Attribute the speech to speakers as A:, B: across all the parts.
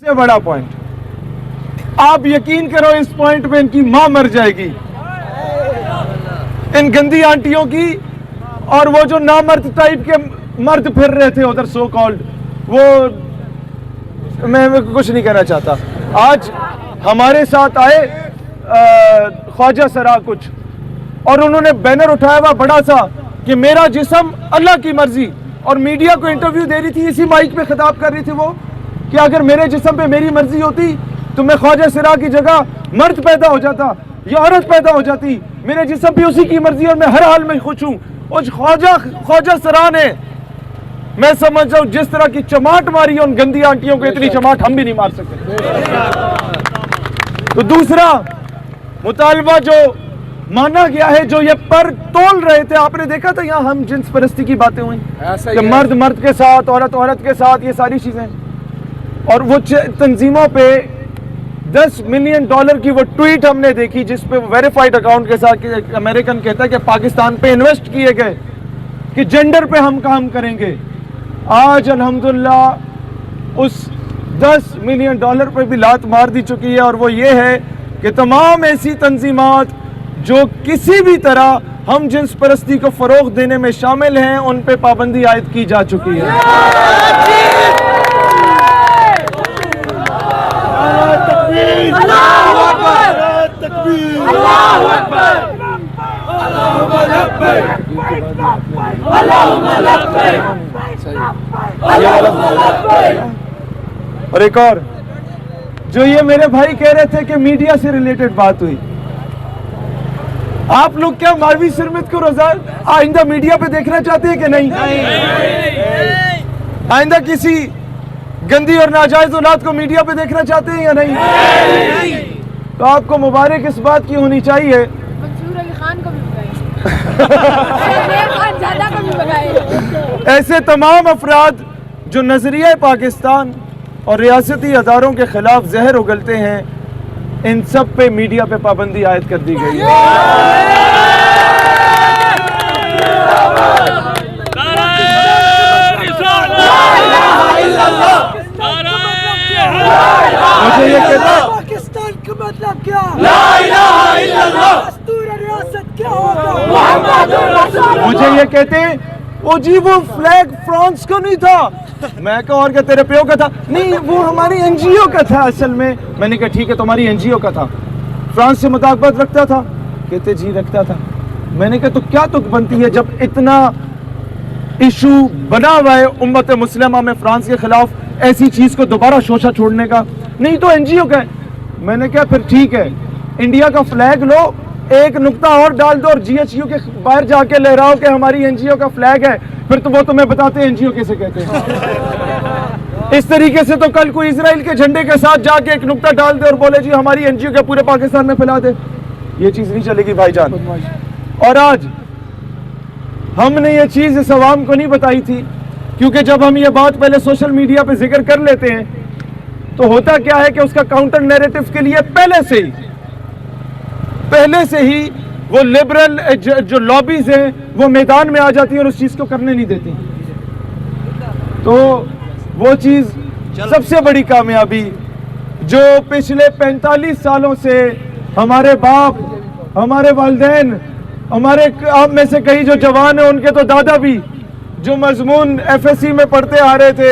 A: یہ بڑا پوائنٹ, آپ یقین کرو اس پوائنٹ پہ ان کی ماں مر جائے گی, ان گندی آنٹیوں کی, اور وہ جو نامرد ٹائپ کے مرد پھر رہے تھے ادھر سو کالڈ, وہ میں کچھ نہیں کہنا چاہتا. آج ہمارے ساتھ آئے خواجہ سرا کچھ, اور انہوں نے بینر اٹھایا ہوا بڑا سا کہ میرا جسم اللہ کی مرضی, اور میڈیا کو انٹرویو دے رہی تھی, اسی مائک پہ خطاب کر رہی تھی وہ کہ اگر میرے جسم پہ میری مرضی ہوتی تو میں خواجہ سرا کی جگہ مرد پیدا ہو جاتا یا عورت پیدا ہو جاتی, میرے جسم پہ اسی کی مرضی اور میں ہر حال میں خوش ہوں. اور خواجہ سرا نے, میں سمجھ رہا ہوں جس طرح کی چماٹ ماری ہے ان گندی آنٹیوں کو, اتنی چماٹ ہم بھی نہیں مار سکتے. تو دوسرا مطالبہ جو مانا گیا ہے, جو یہ پر تول رہے تھے, آپ نے دیکھا تھا یہاں ہم جنس پرستی کی باتیں ہوئیں کہ مرد مرد کے ساتھ, عورت عورت کے ساتھ, یہ ساری چیزیں, اور وہ تنظیموں پہ $10 ملین کی وہ ٹویٹ ہم نے دیکھی جس پہ ویریفائڈ اکاؤنٹ کے ساتھ امریکن کہتا ہے کہ پاکستان پہ انویسٹ کیے گئے کہ جنڈر پہ ہم کام کریں گے. آج الحمدللہ اس $10 ملین پہ بھی لات مار دی چکی ہے, اور وہ یہ ہے کہ تمام ایسی تنظیمات جو کسی بھی طرح ہم جنس پرستی کو فروغ دینے میں شامل ہیں ان پہ پابندی عائد کی جا چکی ہے. اور ایک اور جو یہ میرے بھائی کہہ رہے تھے کہ میڈیا سے ریلیٹڈ بات ہوئی, آپ لوگ کیا مولوی سرمت کو روزہ آئندہ میڈیا پہ دیکھنا چاہتے ہیں کہ نہیں؟ آئندہ کسی گندی اور ناجائز اولاد کو میڈیا پہ دیکھنا چاہتے ہیں یا نہیں؟ تو آپ کو مبارک اس بات کی ہونی چاہیے,
B: منصور علی خان کو بھی بتائیں,
A: ایسے تمام افراد جو نظریہ پاکستان اور ریاستی اداروں کے خلاف زہر اگلتے ہیں, ان سب پہ میڈیا پہ پابندی عائد کر دی گئی ہے. مجھے یہ کہتا
C: پاکستان کا مطلب کیا؟
A: لا الہ الا اللہ.
C: دستور ریاست کیا ہوگا؟
A: مجھے یہ کہتے ہیں وہ جی وہ فلیگ فرانس کا نہیں تھا, میں کہا اور کیا تیرے پیو کا تھا؟ نہیں وہ ہماری این جی او کا تھا اصل میں. میں نے کہا ٹھیک ہے تمہاری این جی او کا تھا, فرانس سے مطابقت رکھتا تھا؟ کہتے جی رکھتا تھا. میں نے کہا تو کیا تک بنتی ہے جب اتنا ایشو بنا ہوا ہے امت مسلمہ میں فرانس کے خلاف ایسی چیز کو دوبارہ شوشہ چھوڑنے کا؟ نہیں تو این جی او کا ہے. میں نے کہا پھر ٹھیک ہے انڈیا کا فلیگ لو, ایک نقطہ اور ڈال دو اور جی ایچ یو کے باہر جا کے لہراؤ کہ ہماری این جی او کا فلیگ ہے, پھر تو وہ تمہیں بتاتے ہیں این جی او کیسے کہتے ہیں. اس طریقے سے تو کل کوئی اسرائیل کے جھنڈے کے ساتھ جا کے ایک نقطہ ڈال دے اور بولے جی ہماری این جی او کے پورے پاکستان میں پھیلا دے, یہ چیز نہیں چلے گی بھائی جان. اور آج ہم نے یہ چیز اس عوام کو نہیں بتائی تھی, کیونکہ جب ہم یہ بات پہلے سوشل میڈیا پہ ذکر کر لیتے ہیں تو ہوتا کیا ہے کہ اس کا کاؤنٹر نیریٹو کے لیے پہلے سے ہی وہ لبرل جو لابیز ہیں وہ میدان میں آ جاتی ہیں اور اس چیز کو کرنے نہیں دیتی. تو وہ چیز سب سے بڑی کامیابی جو پچھلے 45 سالوں سے ہمارے باپ, ہمارے والدین, ہمارے آپ میں سے کئی جو جوان ہیں ان کے تو دادا بھی جو مضمون ایف ایس سی میں پڑھتے آ رہے تھے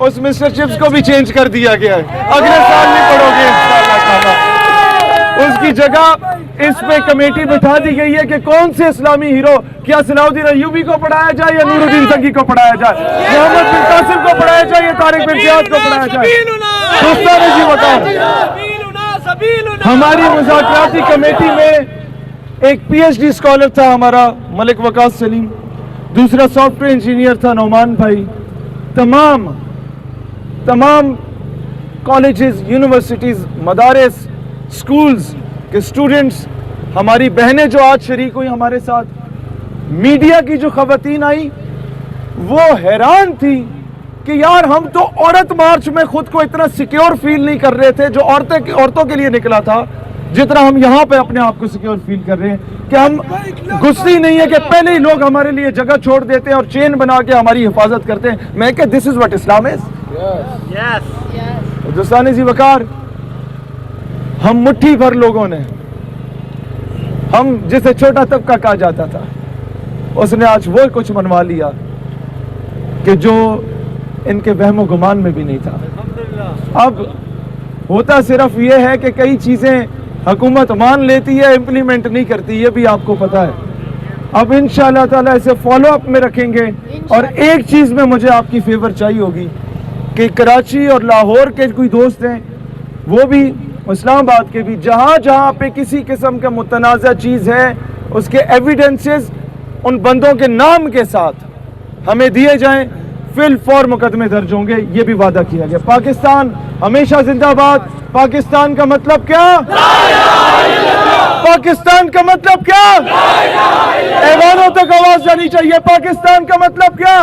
A: اس مسٹر چپس کو بھی چینج کر دیا گیا ہے, اگلے سال نہیں پڑھو گے انشاءاللہ تعالی. اس کی جگہ اس پہ کمیٹی بٹھا دی گئی ہے کہ کون سے اسلامی ہیرو, کیا صلاح الدین ایوبی کو پڑھایا جائے یا نور الدین سنگی کو پڑھایا جائے, محمد بن قاسم کو پڑھایا جائے یا طارق بن زیاد کو پڑھایا جائے. دوستان جی بتاؤ, ہماری مذاکراتی کمیٹی میں ایک پی ایچ ڈی اسکالر تھا ہمارا ملک وقاص سلیم, دوسرا سافٹ ویئر انجینئر تھا نعمان بھائی. تمام کالجز, یونیورسٹیز, مدارس, سکولز کے اسٹوڈنٹس, ہماری بہنیں جو آج شریک ہوئی ہمارے ساتھ, میڈیا کی جو خواتین آئی وہ حیران تھی کہ یار ہم تو عورت مارچ میں خود کو اتنا سیکیور فیل نہیں کر رہے تھے جو عورتوں کے لیے نکلا تھا, جتنا ہم یہاں پہ اپنے آپ کو سیکیور فیل کر رہے ہیں کہ ہم غصی نہیں ہے کہ پہلے ہی لوگ ہمارے لیے جگہ چھوڑ دیتے ہیں اور چین بنا کے ہماری حفاظت کرتے ہیں. میں کہ دس از واٹ اسلام از. دوستان ذی وقار، ہم مٹھی بھر لوگوں نے، ہم جسے چھوٹا طبقہ کہا جاتا تھا، اس نے آج وہ کچھ منوا لیا کہ جو ان کے وہم و گمان میں بھی نہیں تھا۔ اب ہوتا صرف یہ ہے کہ کئی چیزیں حکومت مان لیتی ہے، امپلیمنٹ نہیں کرتی، یہ بھی آپ کو پتا ہے۔ اب انشاءاللہ تعالیٰ اسے فالو اپ میں رکھیں گے، اور ایک چیز میں مجھے آپ کی فیور چاہیے ہوگی کہ کراچی اور لاہور کے کوئی دوست ہیں، وہ بھی اسلام آباد کے بھی، جہاں جہاں پہ کسی قسم کا متنازع چیز ہے، اس کے ایویڈنسز ان بندوں کے نام کے ساتھ ہمیں دیے جائیں، فی الفور مقدمے درج ہوں گے، یہ بھی وعدہ کیا گیا۔ پاکستان ہمیشہ زندہ باد۔ پاکستان کا مطلب کیا؟ پاکستان کا مطلب کیا؟ ایوانوں تک آواز جانی چاہیے، پاکستان کا مطلب کیا؟